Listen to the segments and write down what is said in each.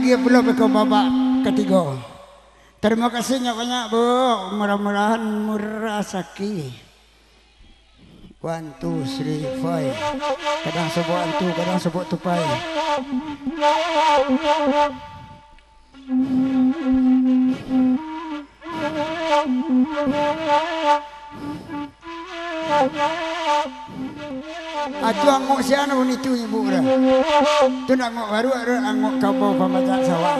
lagi pula ke babak ketiga. Terima kasihnya banyak Bu, murah-murahan murah saki. 1, 2, 3, 4. Kadang sebut tu, kadang sebut tupai. Atu angok siapa pun itu ibu dah. Tu nak angok baru ada angok kabau pemajak sawah.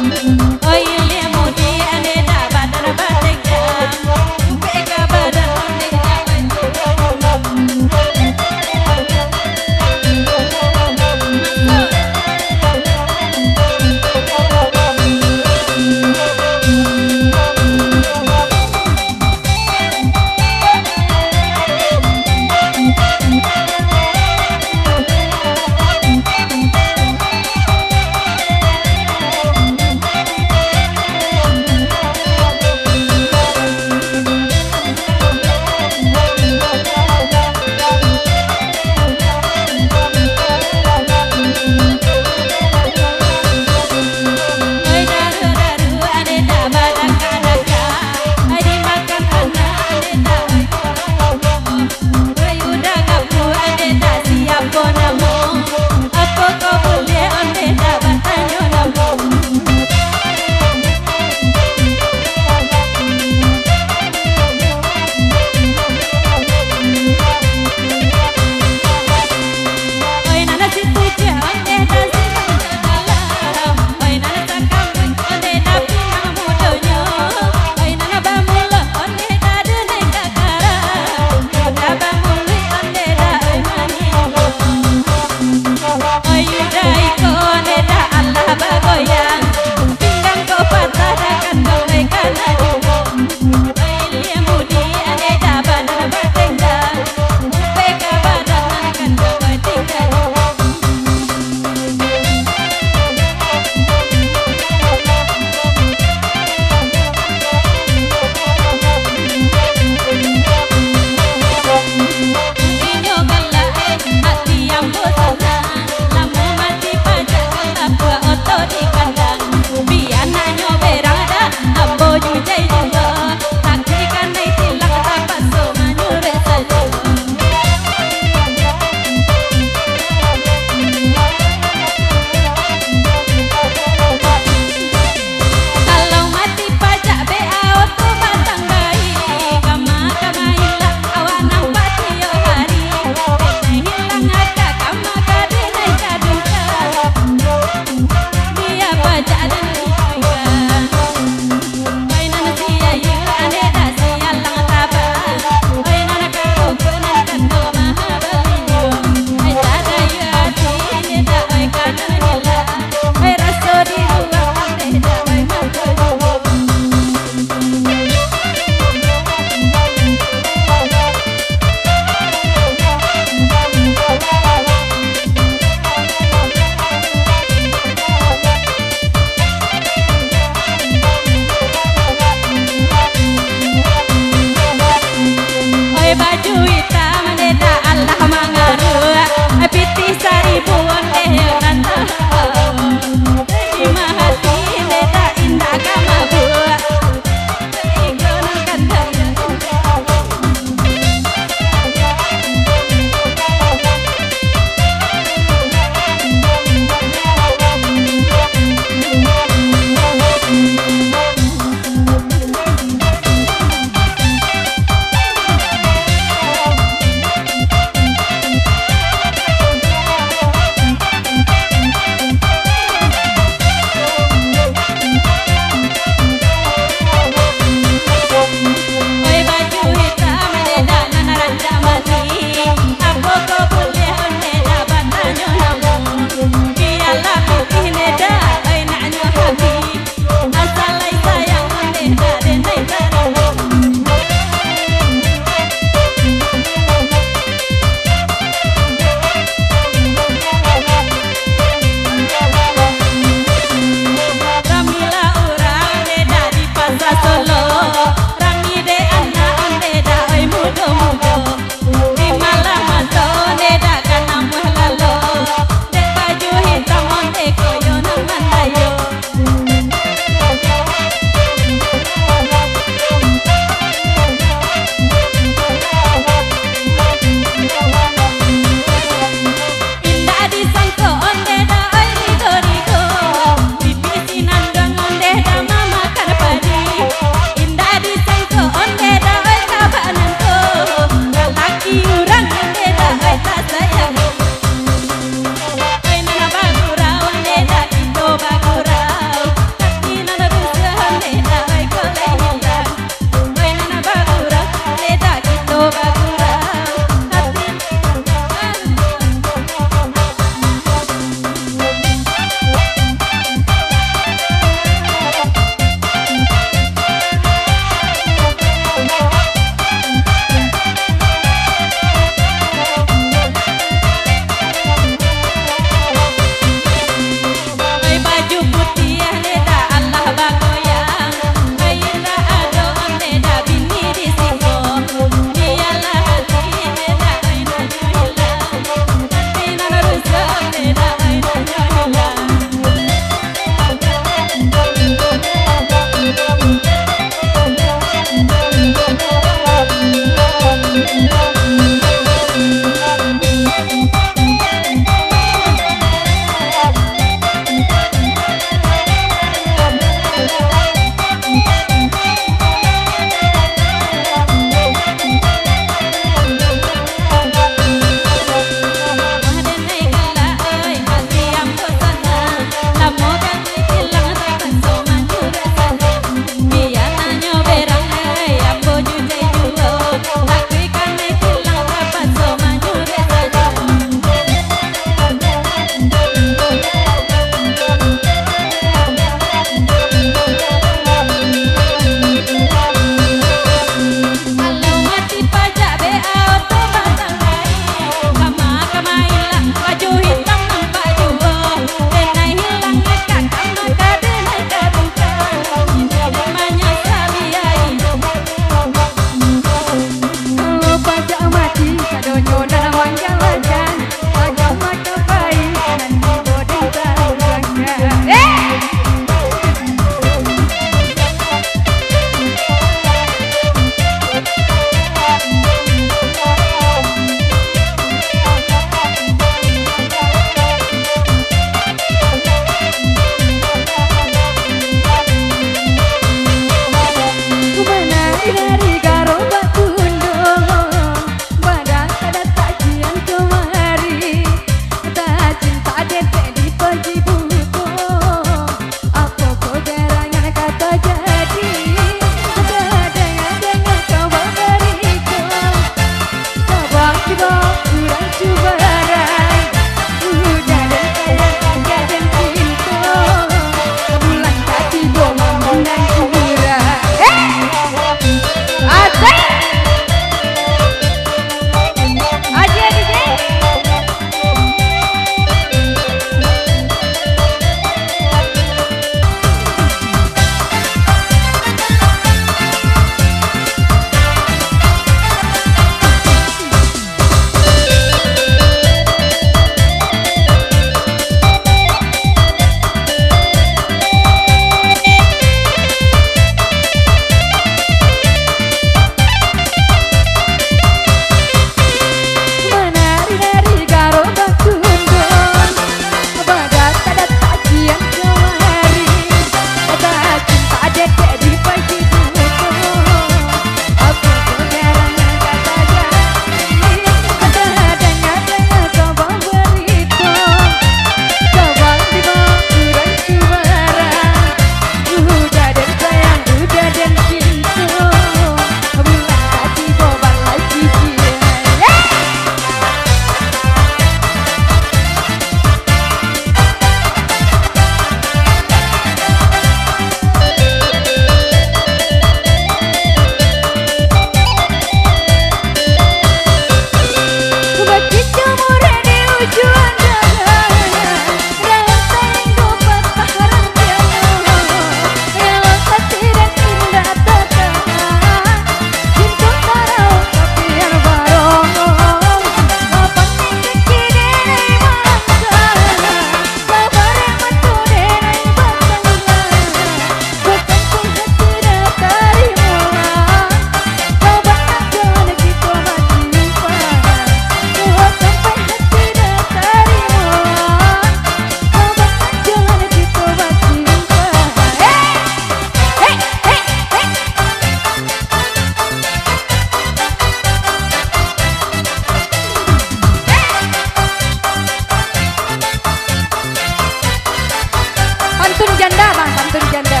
pantun janda bang, pantun janda.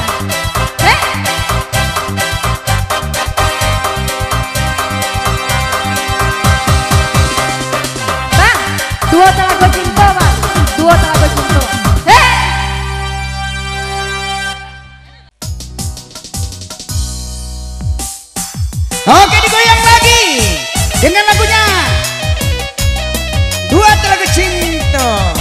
Bang, dua Talago Cinta bang, dua Talago Cinta. Oke, digoyang lagi dengan lagunya Dua Talago Cinta.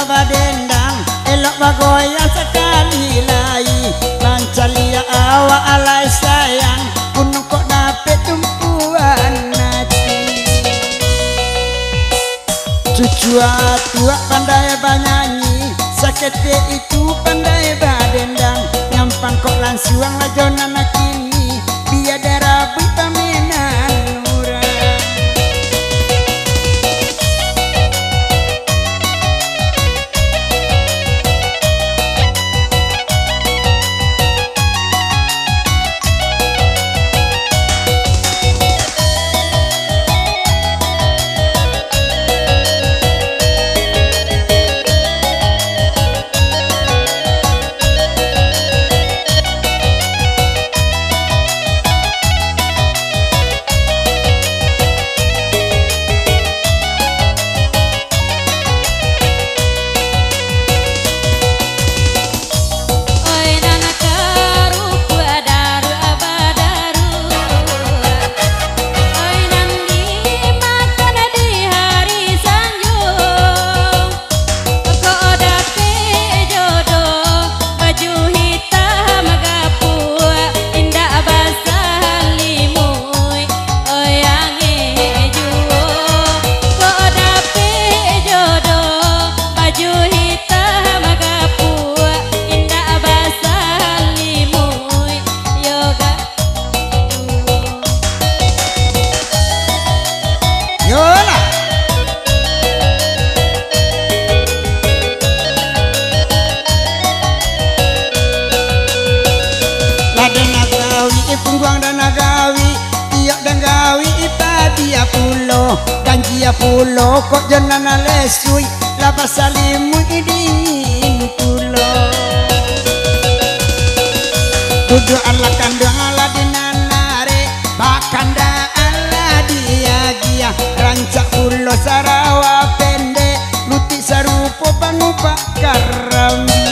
badendang elok bagoyang sekali lai lancalia awak alai sayang gunung kok dapet tumpuan hati cucu tua pandai banyanyi sakete itu pandai badendang nyampang kok lansuang lajonan kini biada rabi paminan urang pulo kok jenana lesui laba salimu idingin pulo tudu ala kandang ala dinanare bakanda ala diagia rancak pulo sarawa pendek luti sarupo panupa karambia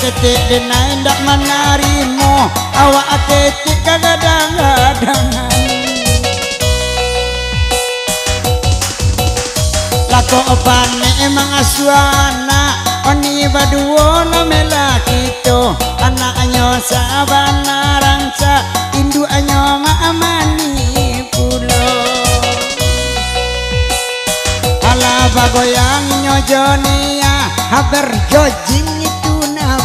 ketik denai ndak menarimo awak ketik kagadang-gadangan lako opane emang asuana oni baduo na melakito anak anyo sabana ranca indu anyo maamani pulo ala bagoyang nyojonia haber jojing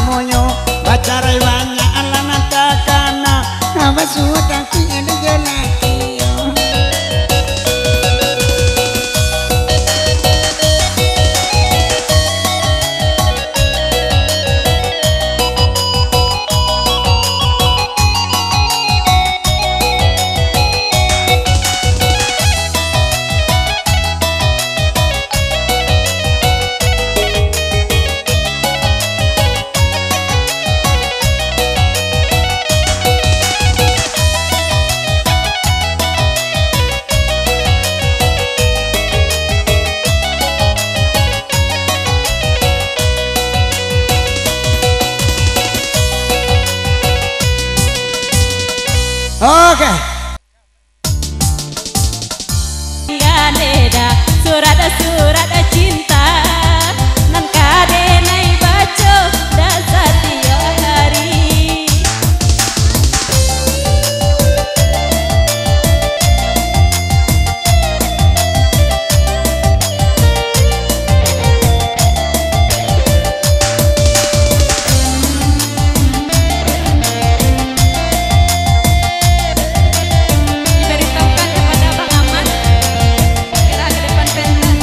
moyo bacarai banyak ala natakana nabasuta kini jelaki Oke. Ganeda surat cinta nan kadenai baco dasar tiap hari. Diberitahukan kepada Bang Ahmad segera ke depan pentas.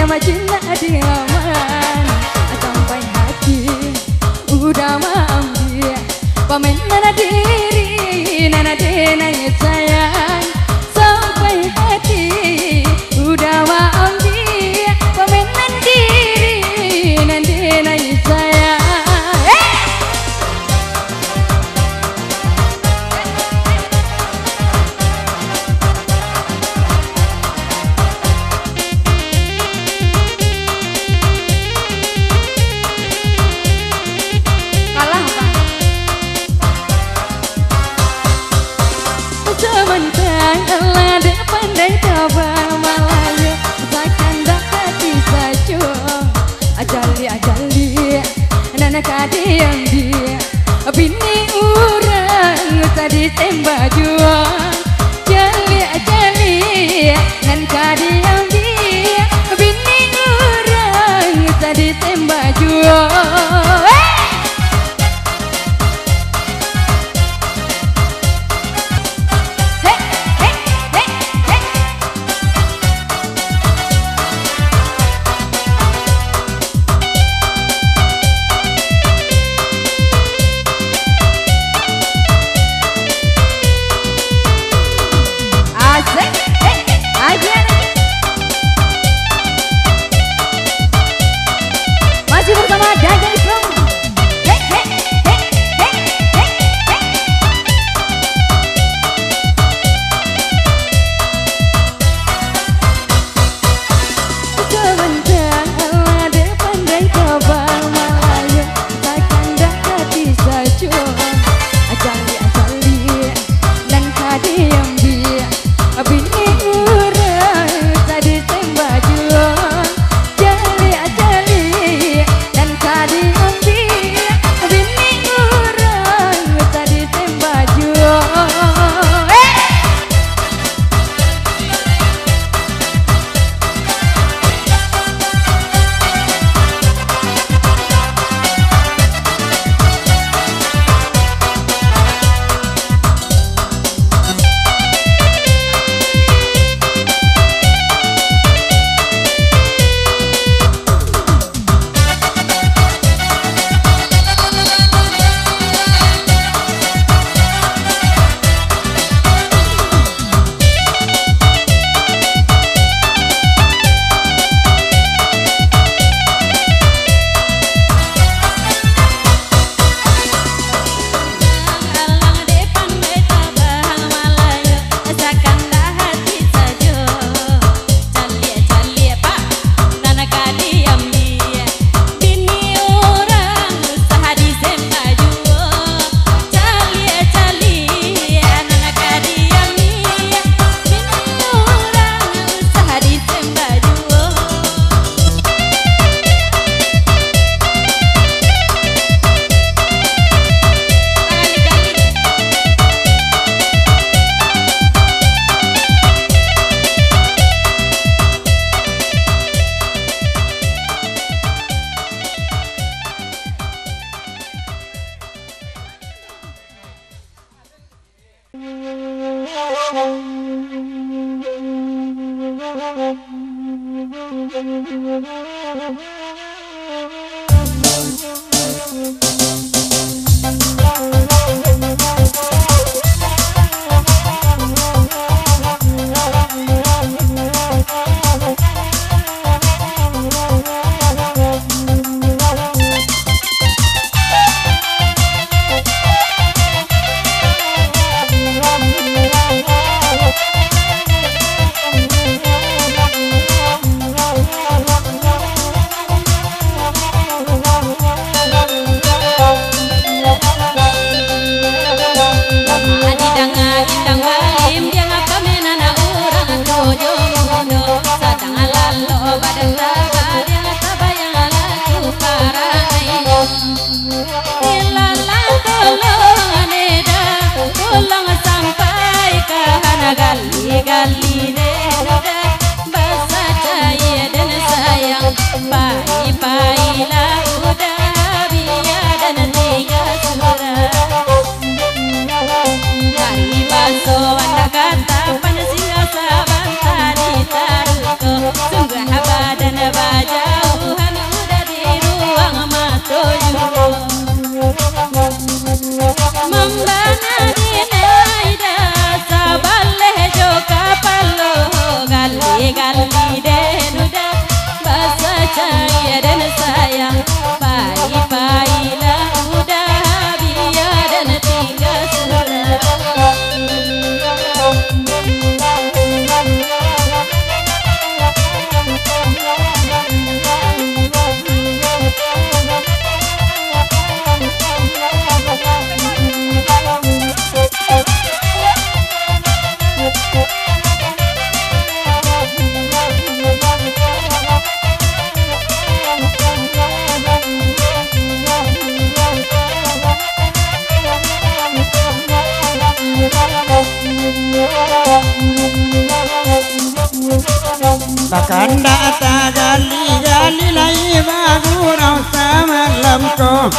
mah cinta diaman sampai hati udah ambil pamen nana diri nana denai sayang sampai hati udah ambil pamen nana diri nana denai sayang. Bakanda tagali-gali lai bagurau samalam ko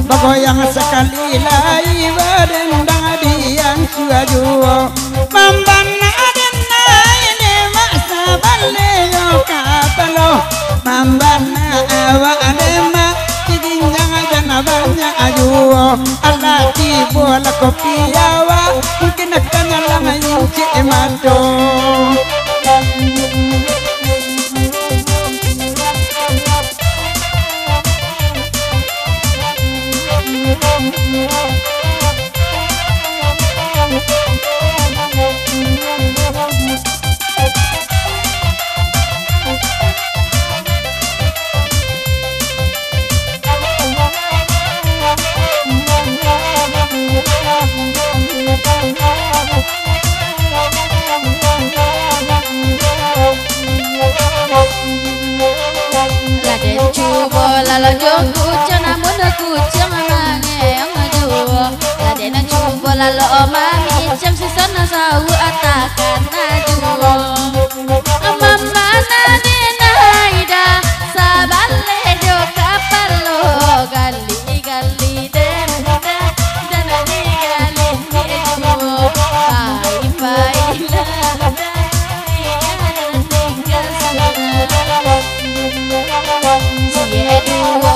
bagoyang sekali lai badendang dian suajuo mambana adenna ini masa balle yo kapalo mambana awa adema kiginjang jana banyak ajuo alati bola kopi awa mungkin akan lang inci emato Lalo joku cana muna kucing mangeang juo ladena cubo lalo mami cem sisana sawu atakan juo mama dena ida saballe jo kapalo gali gali dena dana ni gali juo pai pai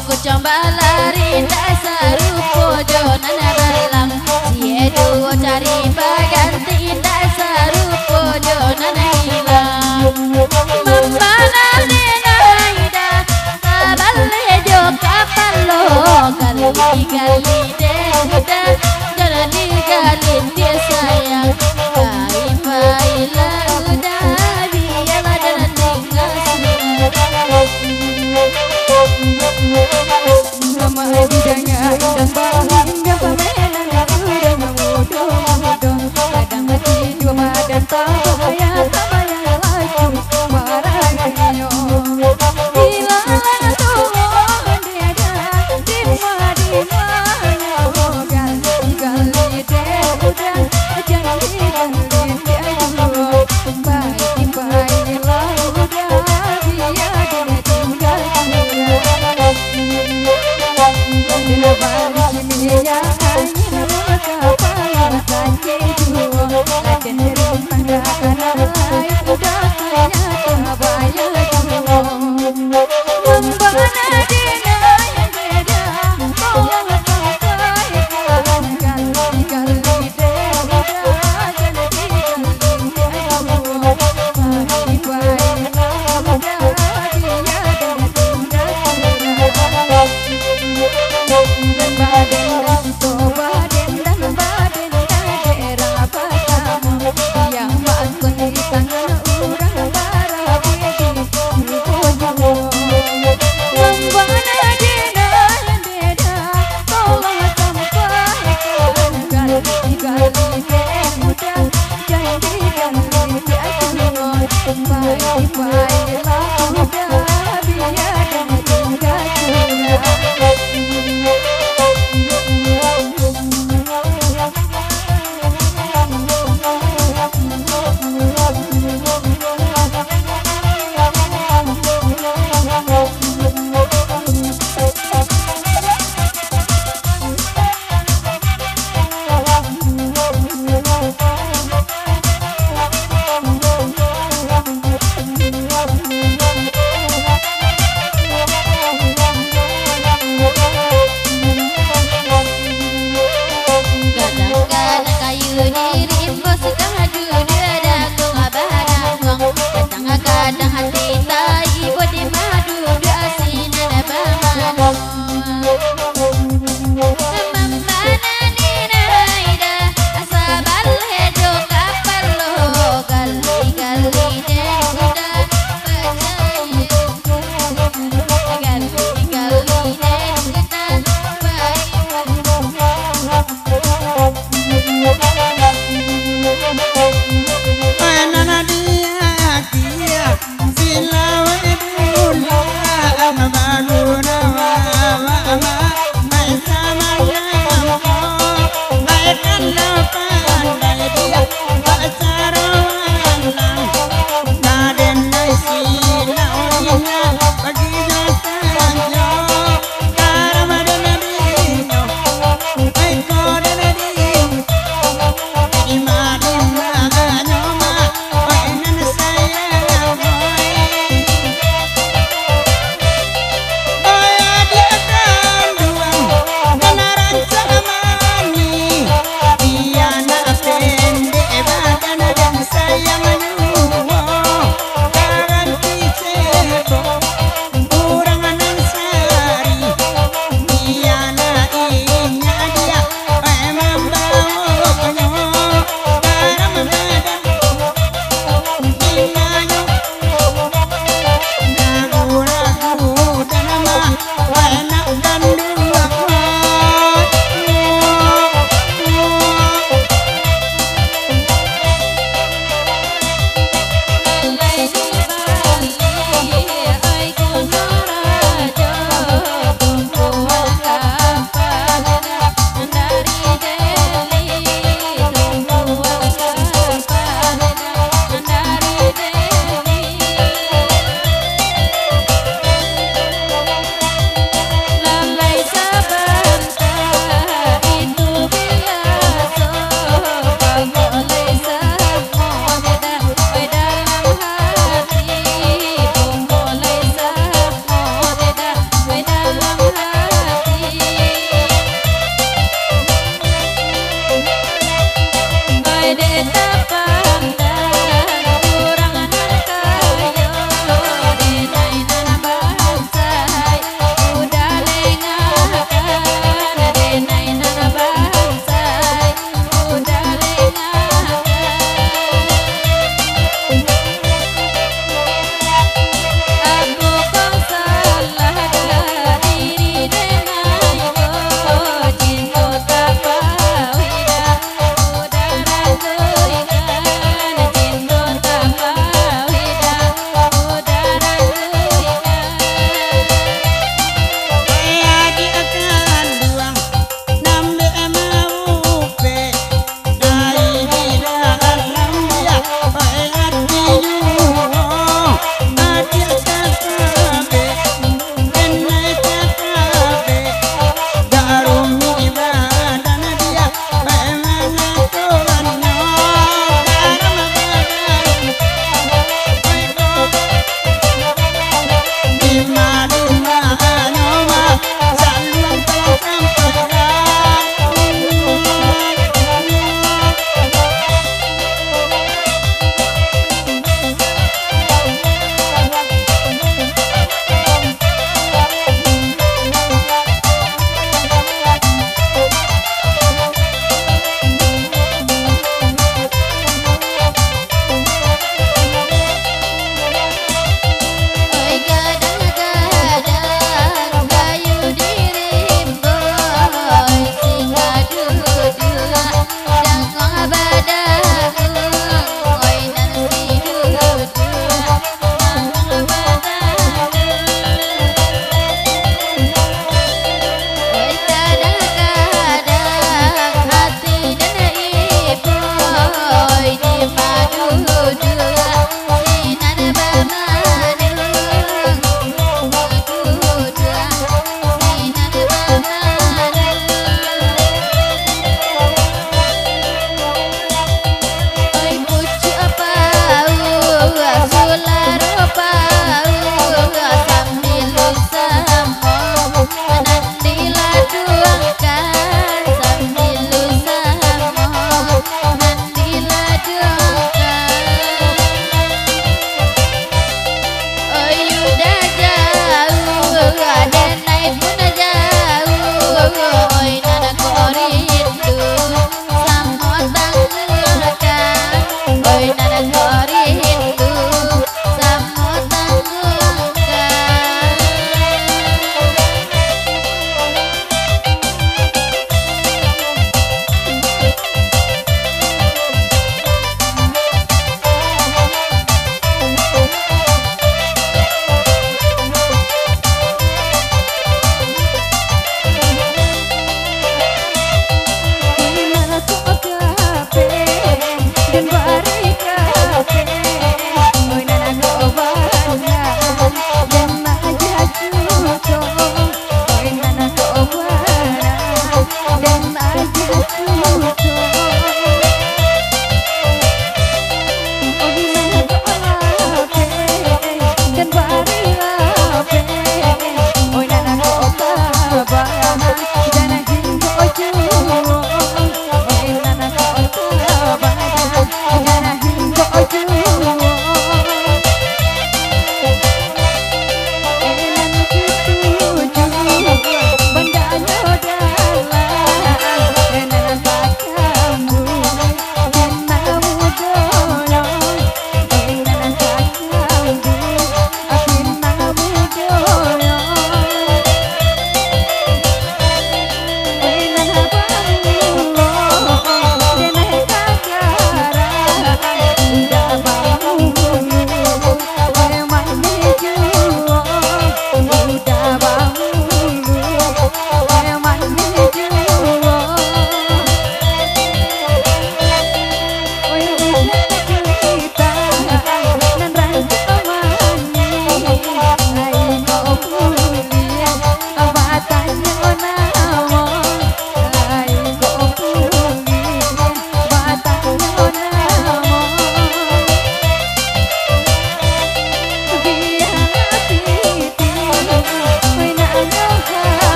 ku coba lari dasar rupo jonan balang siedu cari baganti dasar rupo jonan hilang mambana dena ida saballe jo kapalo gali gali deda gali gali dia sayang pai pai la udah biar dan tinggal Mama bidangnya dan bangga pamenan udah mudo kadang mati dua madan tabaya tabaya laju marahnya hilang tuh deda di mana gali gali deda udah jangan gali dia baik baik lah udah biar dia tinggal Balik meja kain kapal saja juo laden dari mana kana lai udah kaya tabaya juo mambana dena yang beda tolong pakai gali gali deda jadi gali juo pai pai udah dia dan tinggal baden dan baden daerah Batam yang makun di tangan urang bara bedi rupojo mambana dena yang beda tolong sampaikan gali gali muda jadi gali diajuno pai pai lah udah biar dan tinggal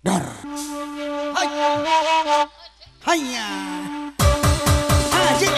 Dor. Hai. Hayya. Haji.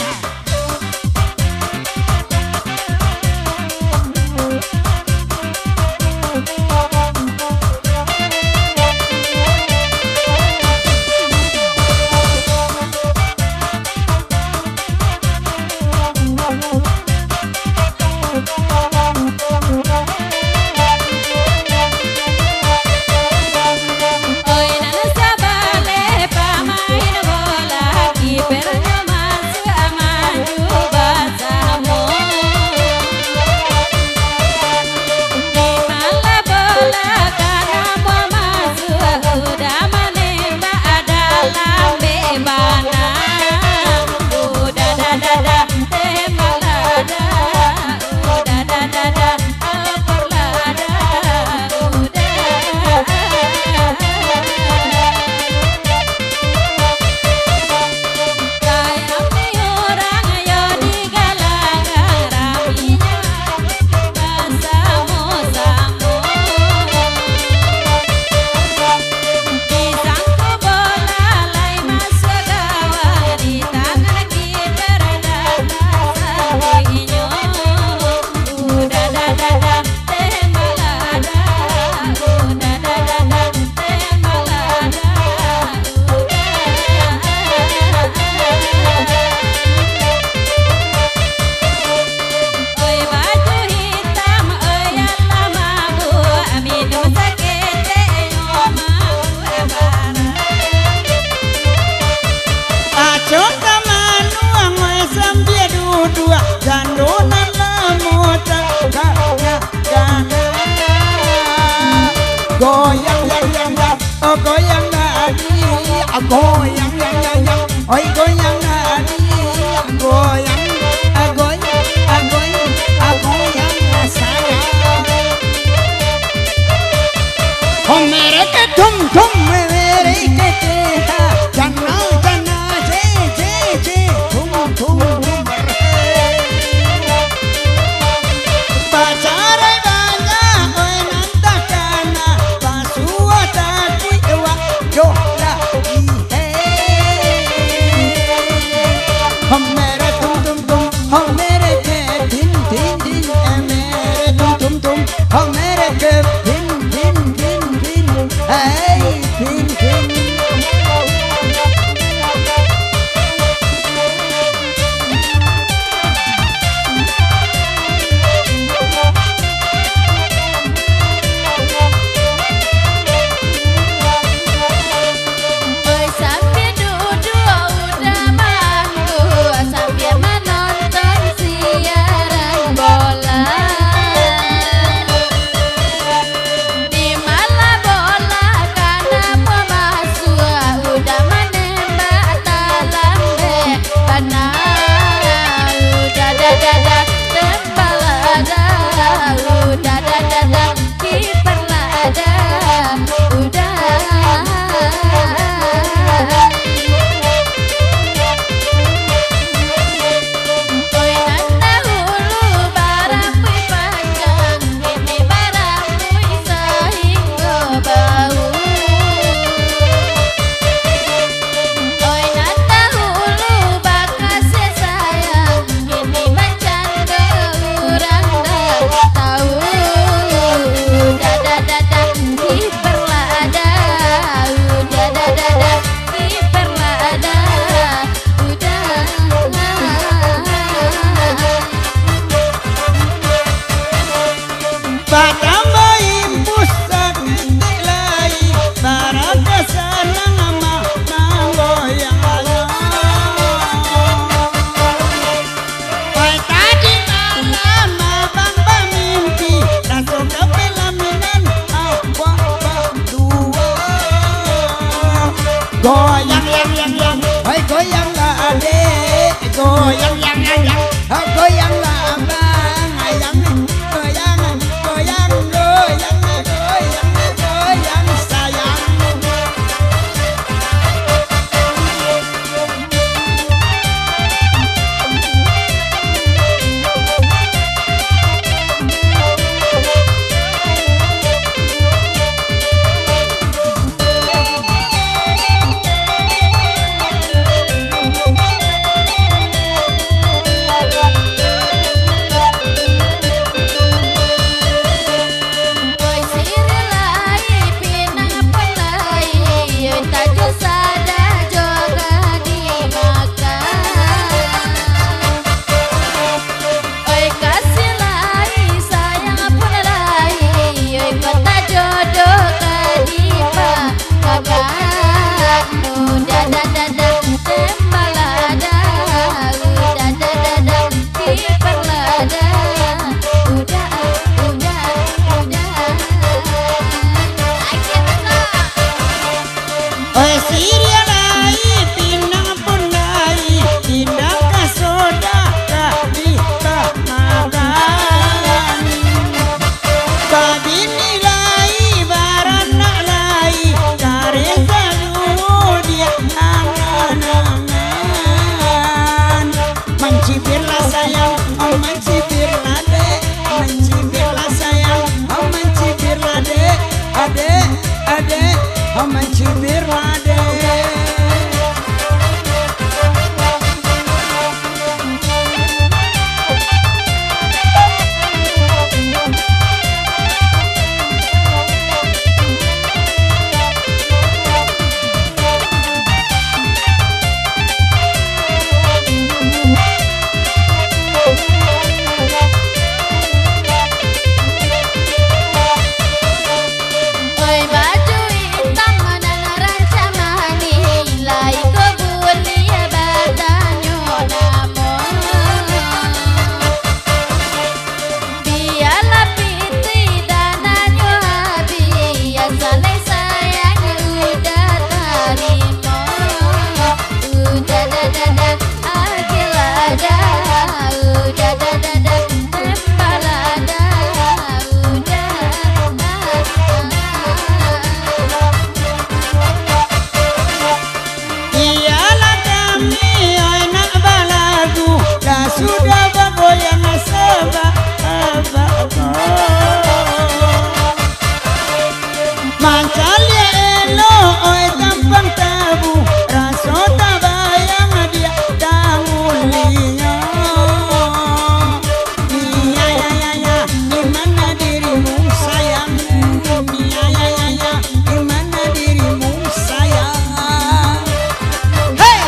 Goyang yang oh goyang lagi, goyang yang, oi goyang lagi, goyang, goyang, goyang sayang. Oh mereka tum mereka kita, jana je tum pacarai banyak, oi nanda kana, pasua takui ewa jola ihe. Hom mere tum, hom mere ke tin, mere tum, hom mere ke tin, hey tin. Goyang yang, oi goyang lah adek, goyang yang, goyang lah abang, goyang sayang. mencibir Raden. Sudah bergoyang sebab mancalia elo oi tampang tabu raso tabayang dia tangulinya. Iya ya ya ya di mana dirimu sayang, iya ya ya ya di mana dirimu sayang. Hey!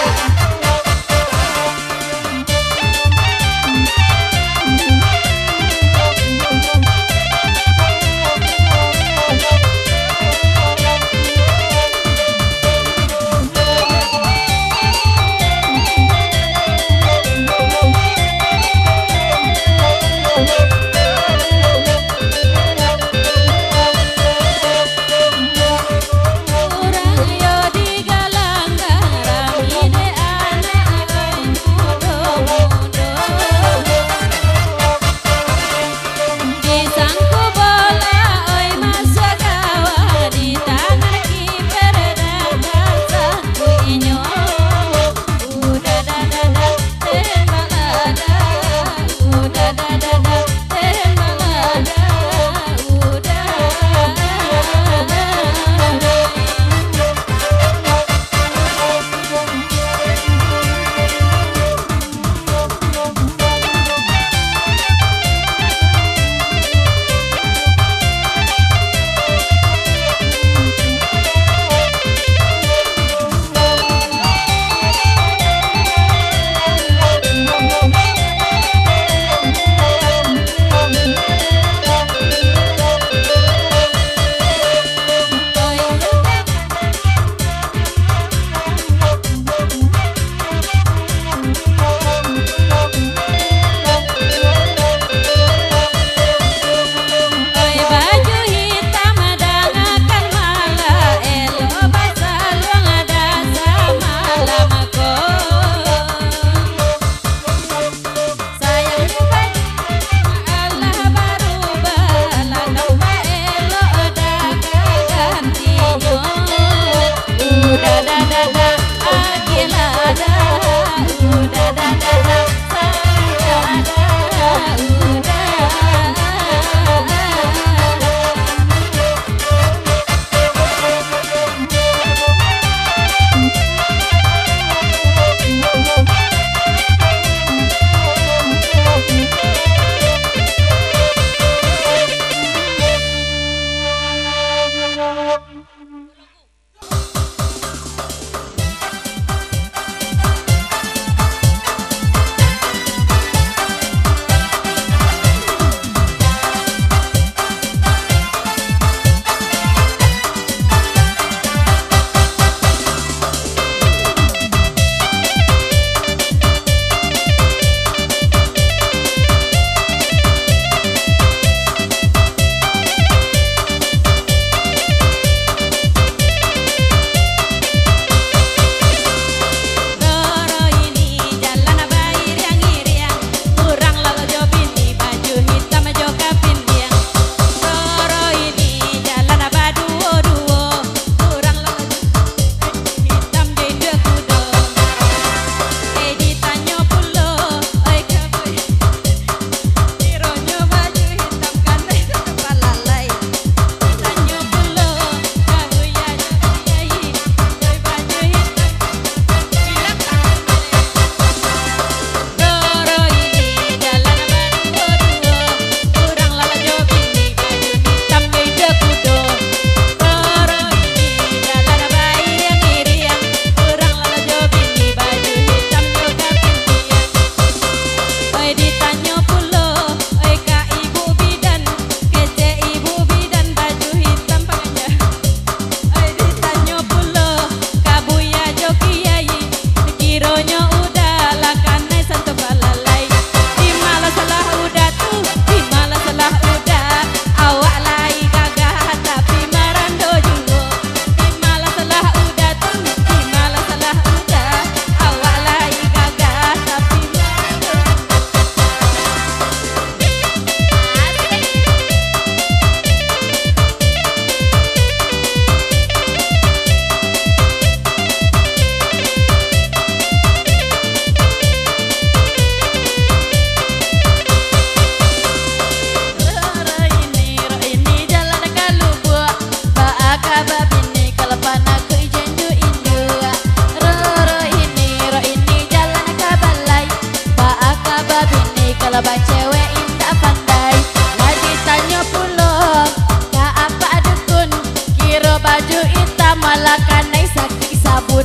kalau cewek indah pandai. Lagi tanya pulang ka apa dukun, kira baju hitam malah kanai sakit sabun.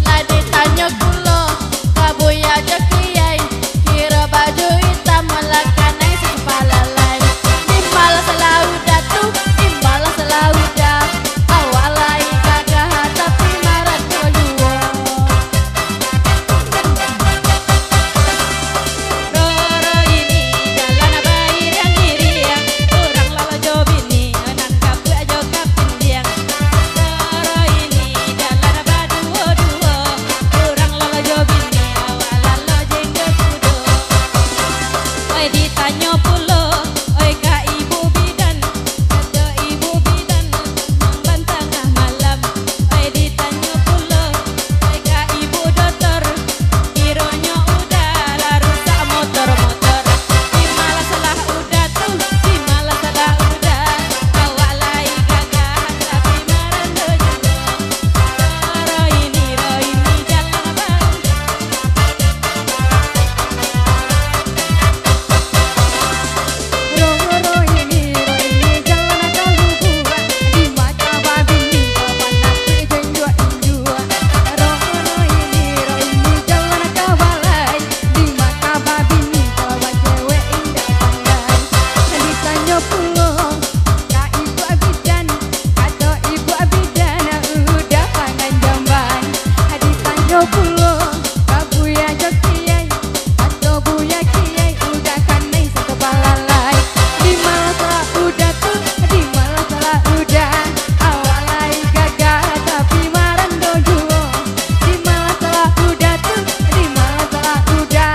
Lagi tanya pulang ka buya jekiyai, kira baju hitam malah kanai kepala lain. Dimbalas selalu datu, dimbalas selalu dah. Awalai gagah tapi marah kedua. Roro ini jalan bayi yang diriang, orang lala jobini nan kapu aja kapin diang. Roro ini jalan berdua-dua, orang lala jobini awalan lo jenggot kudo. Oi ditanya pulo, oi ka ibu bidan, kata ibu bidan nang tengah malam. Oi ditanya pulo, oi ka ibu dokter, kiranya udah lah rusak motor-motor. Di malah salah udah tuh, di malah salah udah. Awak lai gagah tapi marando juga. Ro ini jalan abang. Roro ini jalan kalau buat di mata babini kapan aku jenjua injua. Roro ini jalan kabalai di mata babini kawan cewek indah pandai. Ditanya pulang ka ibu abidan, kata ibu abidan udah pangan jamban. Ditanya pulang ka buya jokiyai, kata buya kiyai udah kanai sekepala lai. Di malah salah udah tuh, di malah salah udah. Awalai gagah tapi marando juo. Di malah salah udah tuh, di malah salah udah.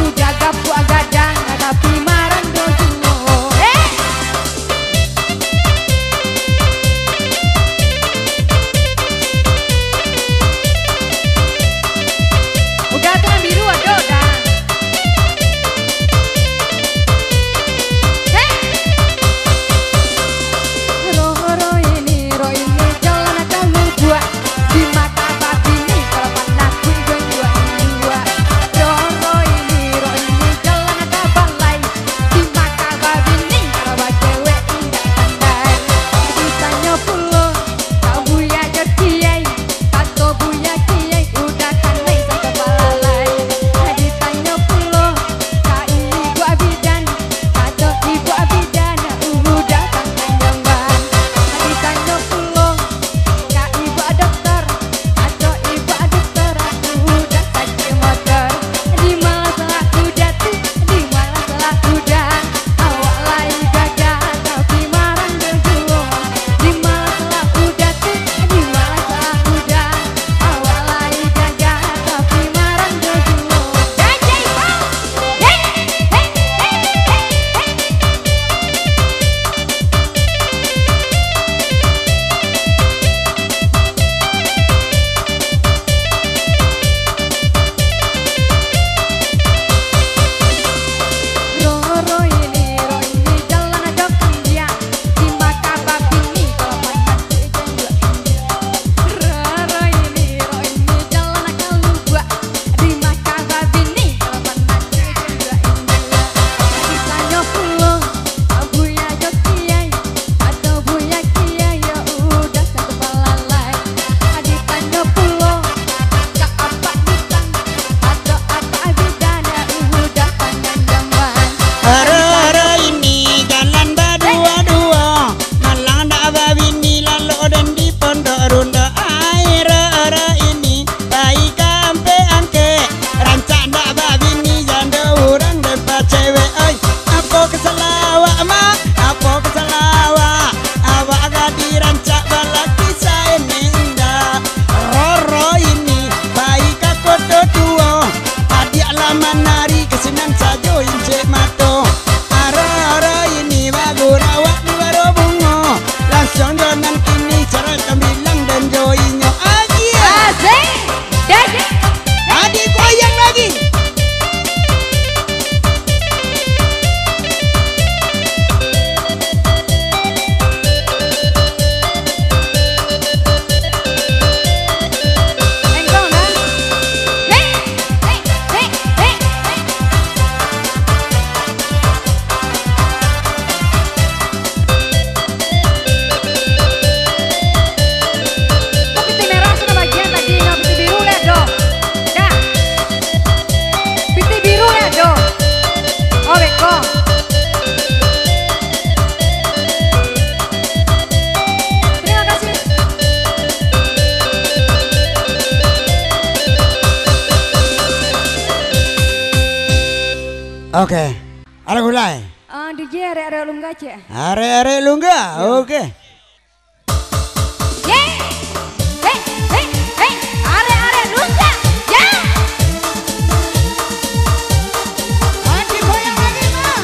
Udah gapu agadang tapi marando juo. Udah tuh yang biru ada udah. Roro ini jalan kalau buat di mata babini kalau panakku gue dua. Roro ini jalan kabalai di mata babini kalau cewek indah pandai. Ditanya pulang kau buya jekiyai, kata buya kiyai udah kanai sekepala lai. Ditanya pulang ka ibu abidan, kata ibu abidan udah kangen jamban. Ditanya pulang ka ibu dokter, kata ibu dokter udah sakit motor. Di malah salah udah tuh, di malah salah udah. Awak lai gagah tapi marando juo. Di malah salah udah tuh, di malah salah udah. Awak lai gagah tapi marando juo. Gajah bang, hey hey hey hey. Roro ini jalan ajokan dia di mata babini kalau panakku jenjua injua. Roro ini jalan kalau buat di mata babini kalau panakku jenjua injua. Ditanya pulang buya jokiyai, atau buya kiyai ya udah sekepala lai. Ditanya pulang ka apa dutan, atau apa abidan udah pangan jamban. Roro ini jalan berdua-dua, malang dak babini lalu dan di pondok ronda. Ai roro ini baik kampe angke, rancak dak babini janda orang depan cewek. Oi, apa kesalawak mak? Apa kesalawak? Awak gak dirancak balak kisah ini indah. Roro ini baik aku dua, adik lama nari kesenang sajo incek mato. Oke. Ala gulai. DJ are lunga aja. Are lungga. Oke. Are lunga. Ya. Mati goyang lagi mah.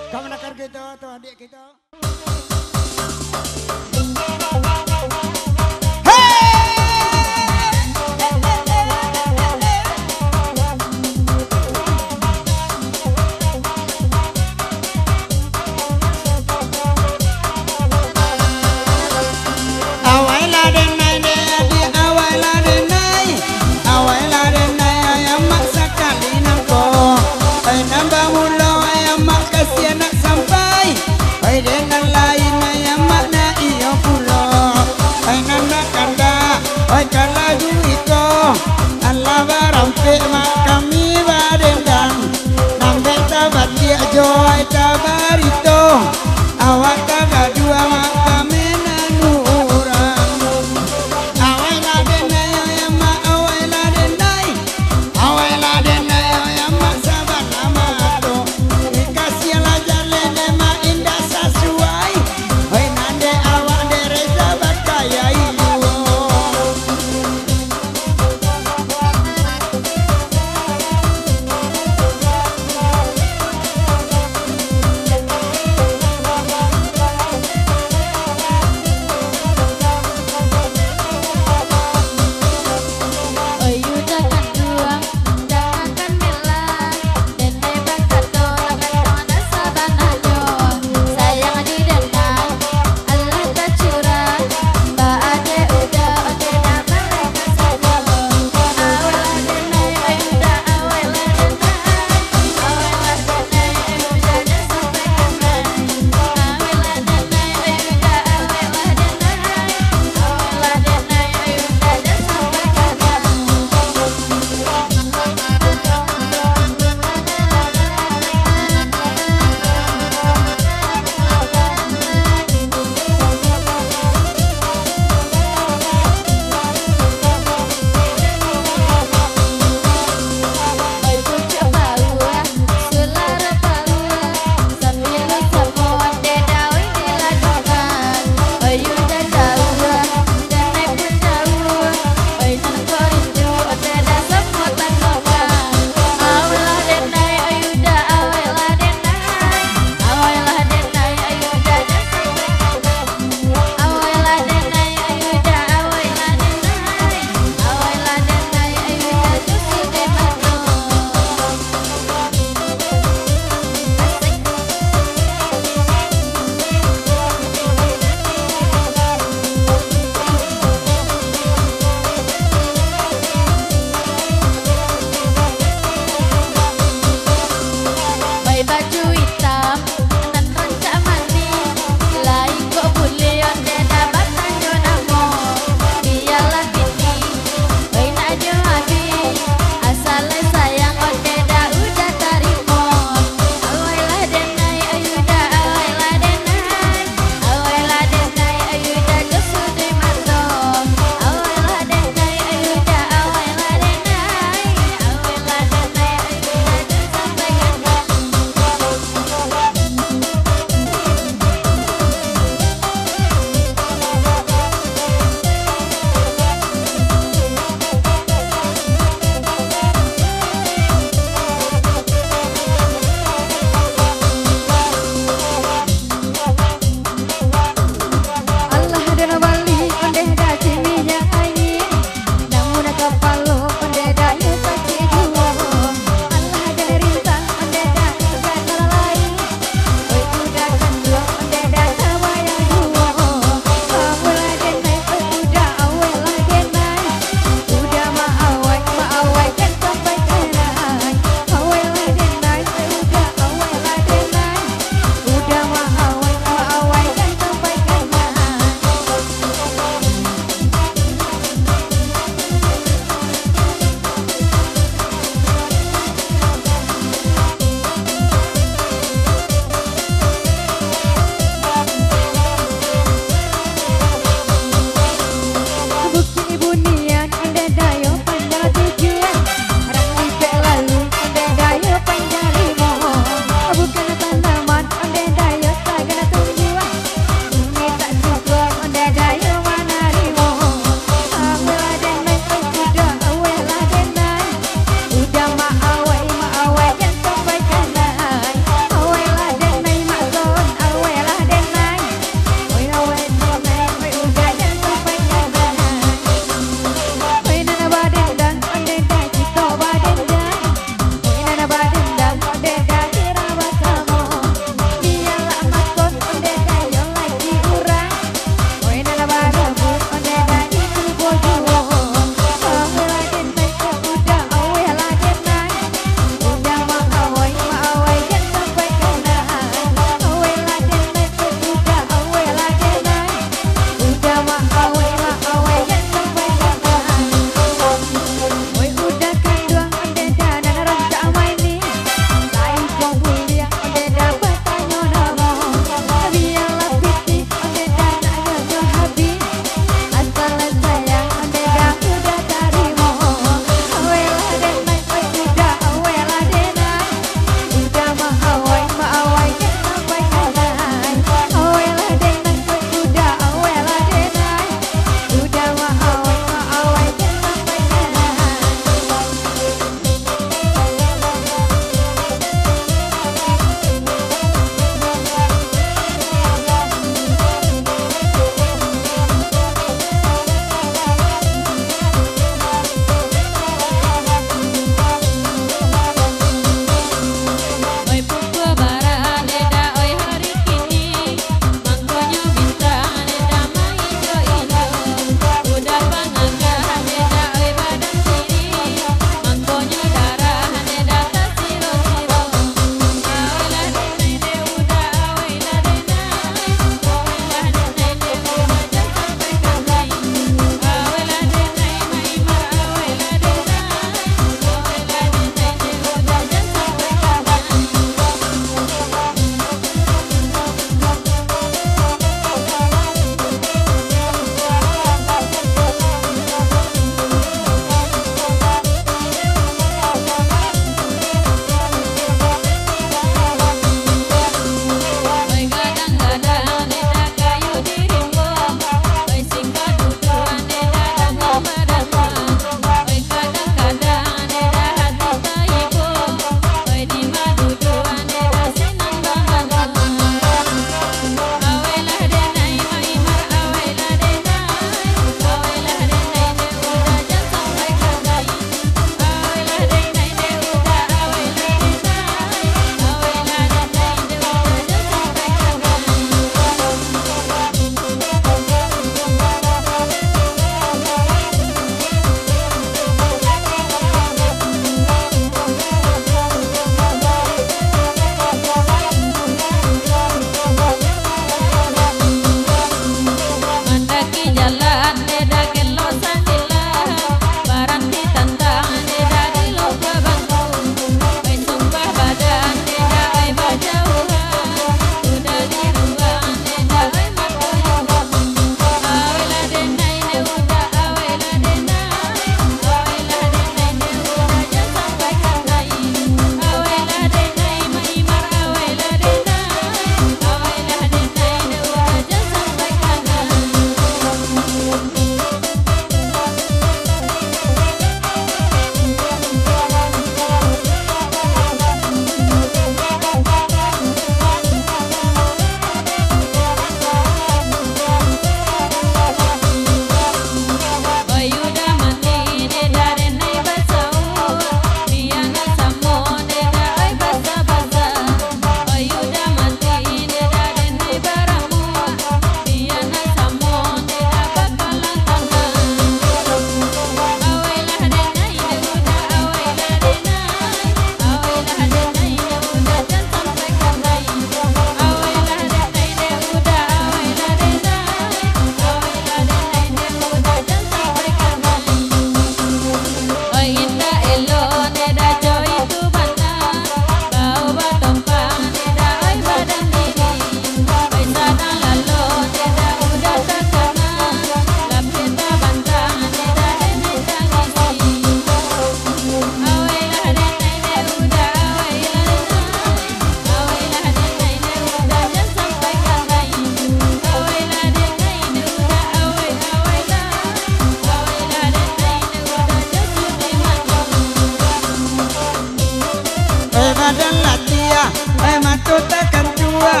dua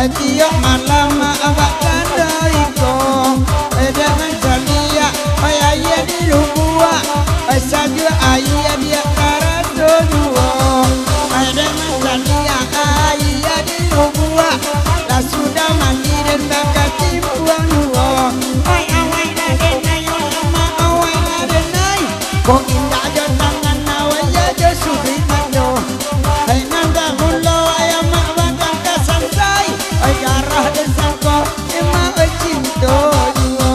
Tiok malam awak kadaiko dengan jalia ayah di lubua saja ayah dia karado dua dengan jalia ayah di lubua lah sudah mandi dan bakal timbuang dua awai raden ayo ama awai raden ay kok indah jo tangan awai ya jo subri mando nanda mulo ayam bakal kasansai garah dan sangko emang cinta dua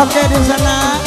Oke di sana.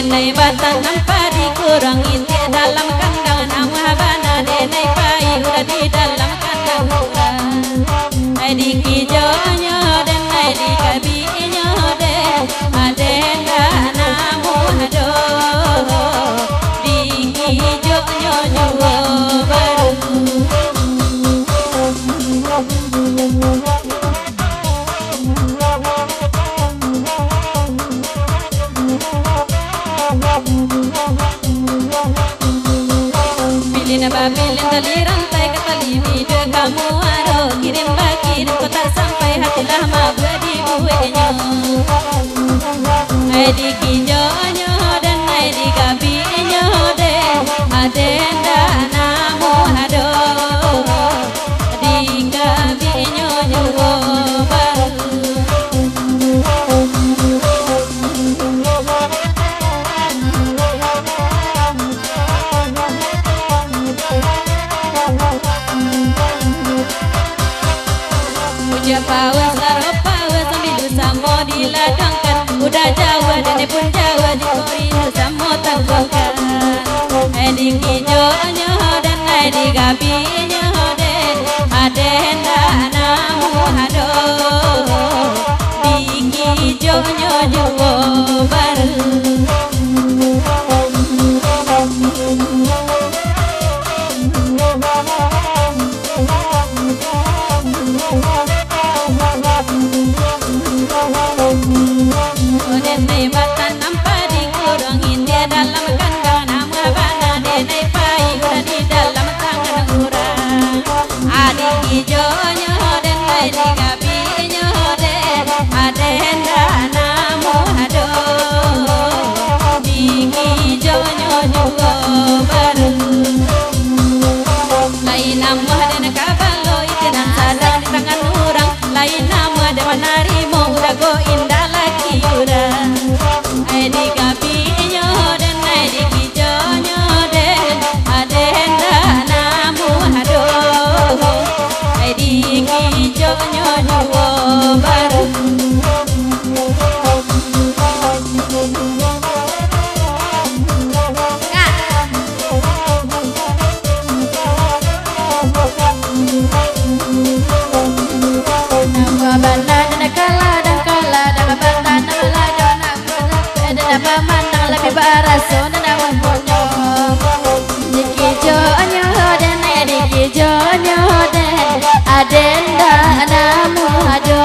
denai batang nampak dikurang inti dalam kandang nama bana denai pai udah di dalam kandang kurang di kijonya denai di kabinya den adenda namu hado di kijonya juga baru pilih tali rantai ke tali video kamu aro kirim bagi dan kota sampai hatilah mabuk di buenya di kijonya dan di gabinya den adenda namu hado di gabinya juga baru pawas laro pawas sambil samo diladangkan udah Jawa dan pun Jawa di Korea samo tanggungkan di kijonya dan di gabinya den adenda namu hado di kijonya juga baru denai batan nampak dikurangin dia dalam kandang nama bana denai pai udah di dalam tangan kurang adik hijaunya denai di gabinya den adenda namu hado di hijaunya juga baru lain nama den kabalo itu dan sadar di tangan orang lain nama den menarimo udah go indah lagi udah di gabinya dan di kijonya den adenda namu hado di kijonya juga baru nama bana dan kala dan bata nama lajona dan pemandang lebih baraso dan awan ponyo di kijonya dan di kijonya dan adenda namu hado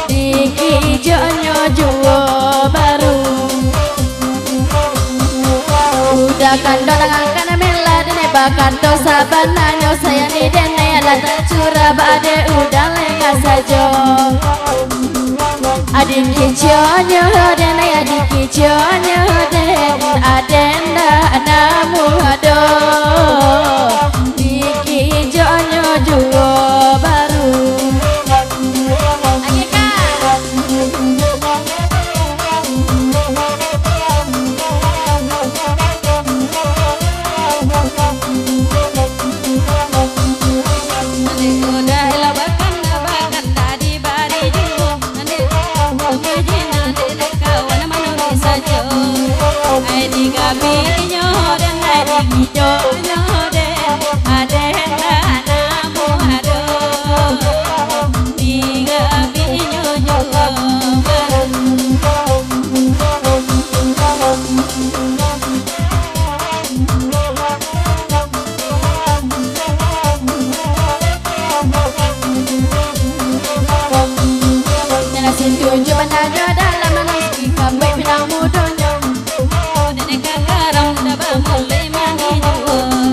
di kijonya juga baru udah kandang akan mela dan bahkan to sabananyo saya di dene lata curah bade udah leka saja adik kijonya dan adik kijonya dan adenda namu hado di kijonya juga baru di gabinya dan di kijonya den adenda namu hado di gabinya juga baru dan sintuju menajo dalam meski kambing pinang mudonyo mulai mani juga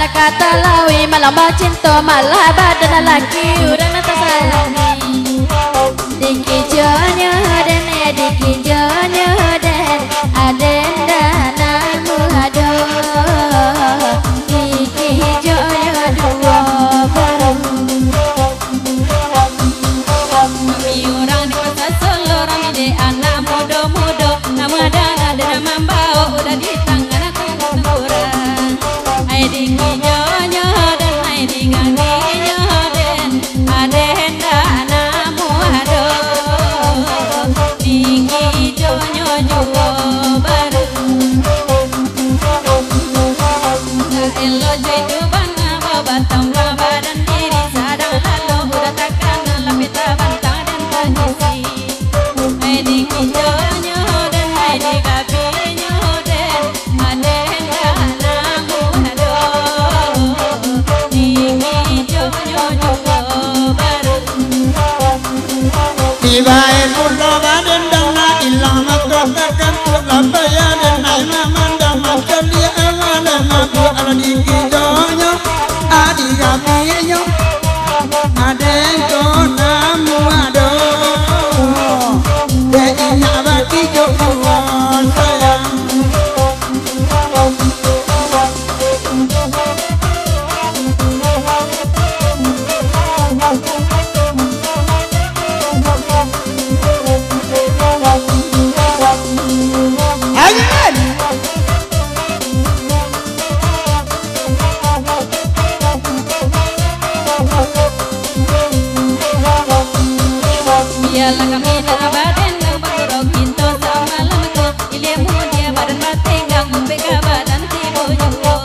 anak kata lawi malah cinta malah badan laki urang nata salami dikijonya den dikijonya den aden danamu ado dikijonya dua baru kami orang di kota Solo rami de anak muda-muda nama dana dan mambao udah di tangan aku tengkurang ai dikijonya dan ai diganginya den aden danamu ado dikijonya dua baru elo jaitu bana babatang badan diri sadang lalu udah takkan lapit bantang dan tangisi ai dikijonya dan ai digabinya den aden danamu ado dikijonya dua baru Tibain ulo baden dana ilang makrotakan tulang bayaden ay mamanda macalia awala mabu ala dikijonya adi gabinya aden donamu ado de inya baki jokuan sayang Ayan! biarlah kami nak badan nang bagorok kinto sama lemko ilmu dia badan batengang umpeka badan tibo jumbo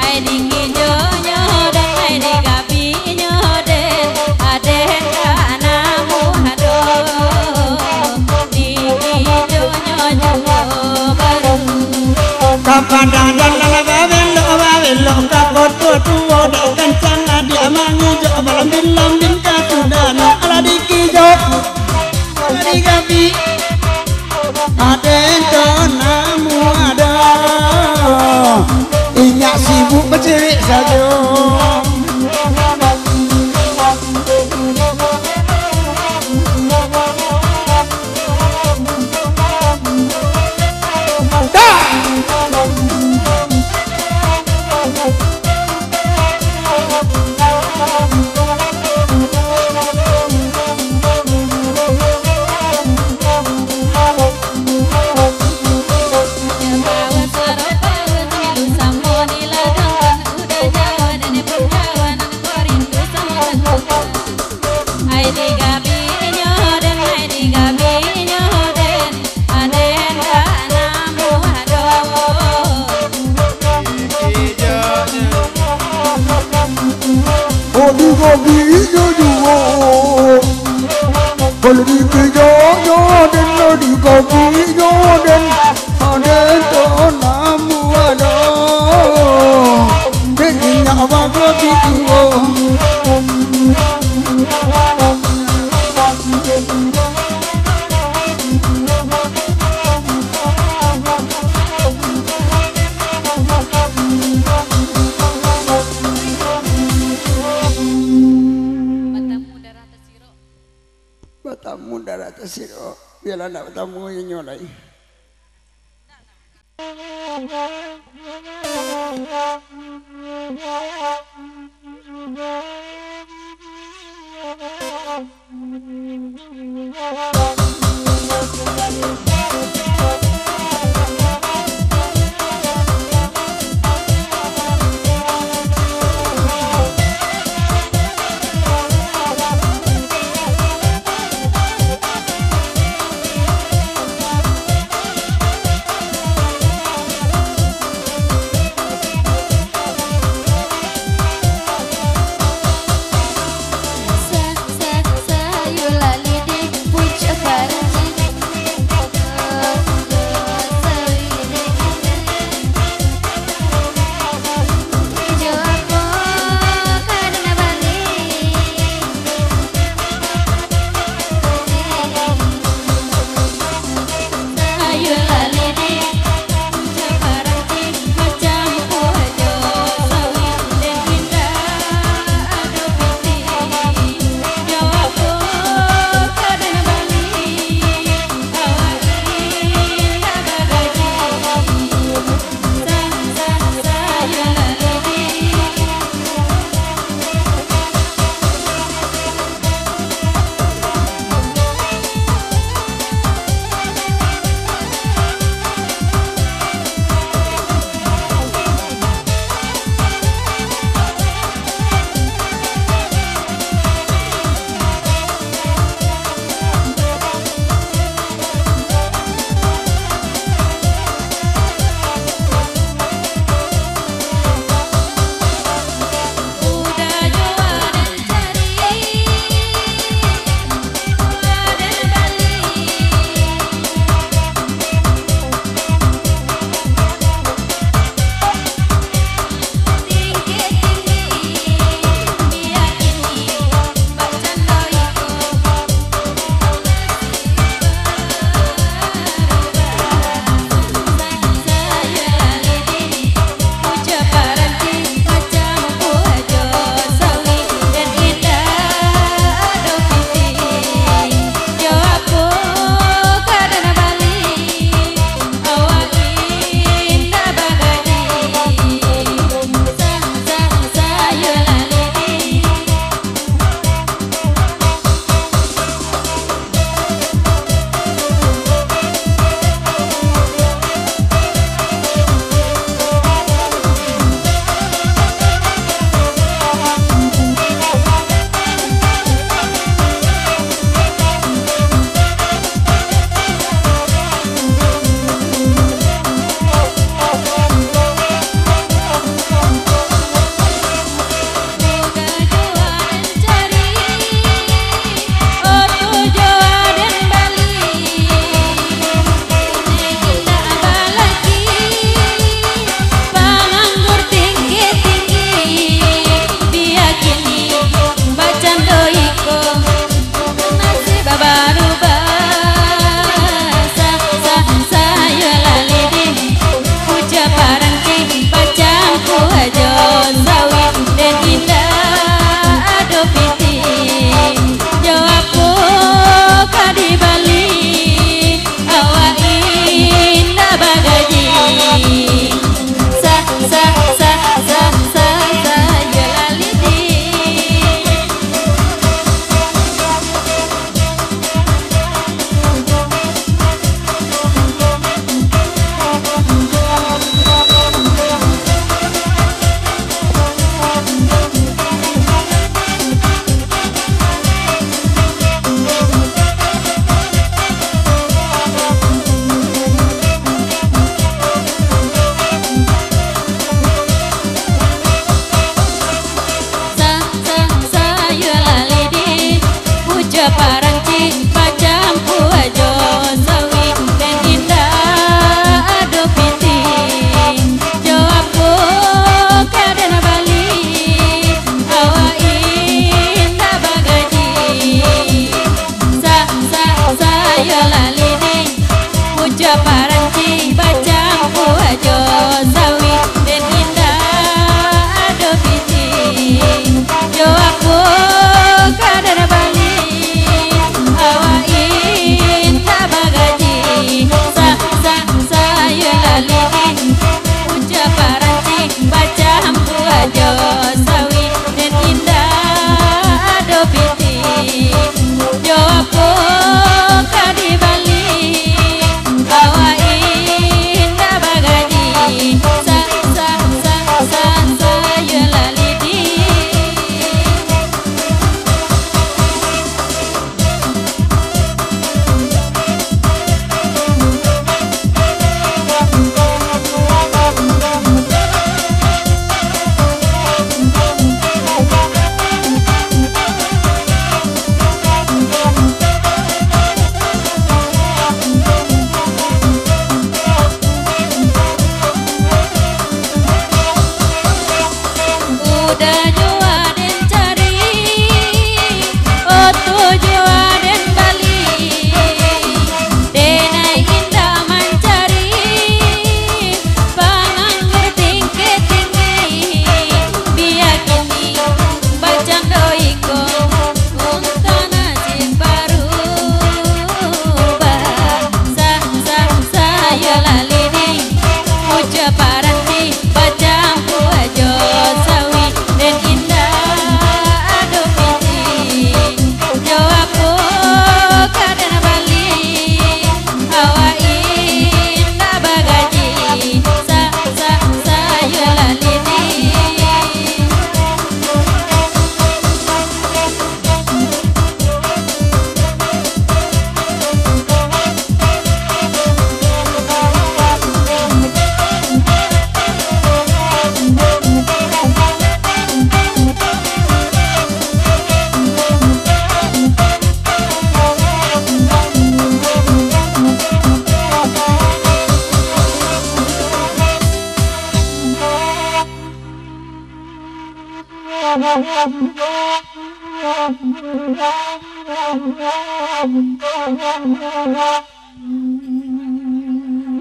ai dikijonya dan ai digabinya den aden danamu ado dikijonya jumbo baru Kapadang dalam babelo kapot tuwa dan sana dia mangujo balam bilam bin katudana ala dikijo ala digabi aden donamu ada inyak sibuk bercerik saja Kalau dikijonya dan digabinya dan aden donamu ada dan inyak bagabinya Batamu darat siro biarlah nak batamu yang nyolai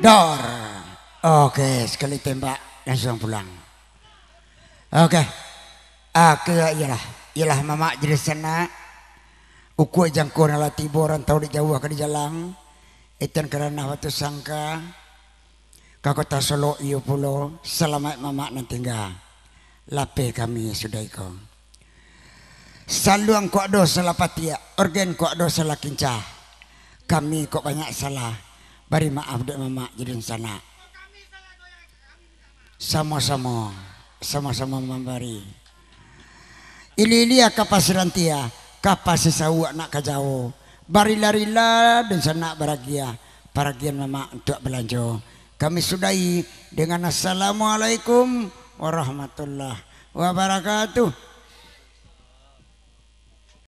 Dor. Oke, sekali tembak langsung pulang. Oke. Ialah mama jadi sana. Uku jangko nala tiboran tau di jauh ke di jalan. Itan kerana waktu sangka. Kakota Solo iyo pulo. Selamat mama nanti enggak. Lape kami sudah iko. Saluang kok do salah patia. Organ kok do salah kincah. Kami kok banyak salah. Bari maaf dek mama jadi sana. Sama-sama memberi. Ili kapasiran tia, kapasisawa nak kajau. Bari larila dan sana baragia. Paragian mama untuk belanja. Kami sudahi dengan assalamualaikum warahmatullahi wabarakatuh.